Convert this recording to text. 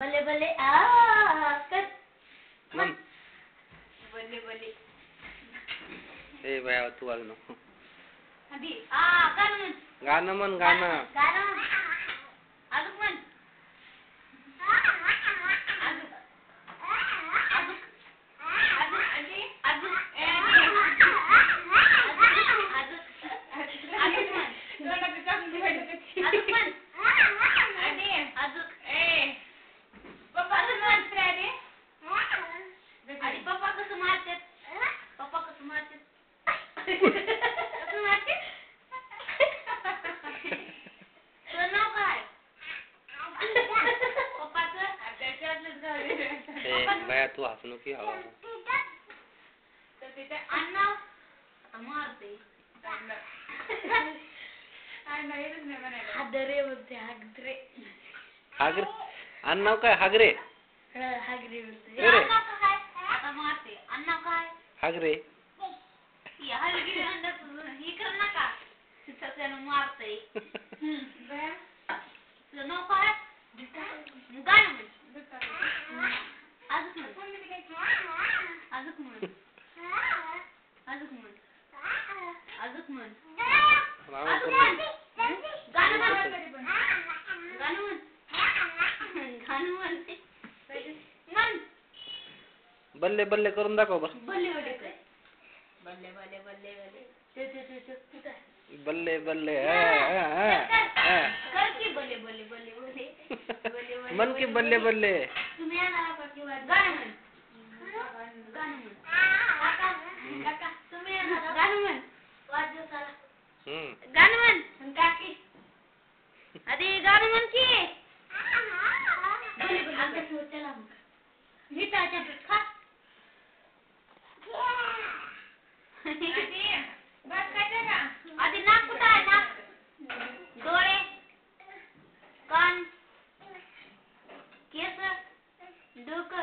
बल्ले बल्ले आ कर मन बल्ले बल्ले ए बाया तू वाल नको अभी आ गाणं गाणं म्हण गाणं गाणं अजून म्हण बाया तू हसू नको यावं अण्णा मारते हादरे बोलते हागरे हागरे अण्णा काय हागरे हागरे बोलते अरे आता मारते अण्णा काय हागरे हलगी ही कर नका त्यानं मारते नाव काय गाणं अजून म्हण अजून म्हण अजून म्हण अजून म्हण गाणं म्हण गाणं म्हण गाणं म्हण म्हण बल्ले बल्ले करून दाखव बरं बल्ले बल्ले कर बल्ले बल्ले बल्ले बल्ले बल्ले बल्ले कर की बल्ले बल्ले बल्ले बल्ले मन की बल्ले बल्ले तुम्ही येणार का किंवा गाणं म्हण गाणं म्हण काका काका तुम्ही येणार गाणं म्हण वाजवताना गाणं म्हण काकी आधी गाणं म्हण की बल्ले बल्ले आता चला हिताच्या खा आधी नाक कुठं आहे नाक डोळे कान केस डोकं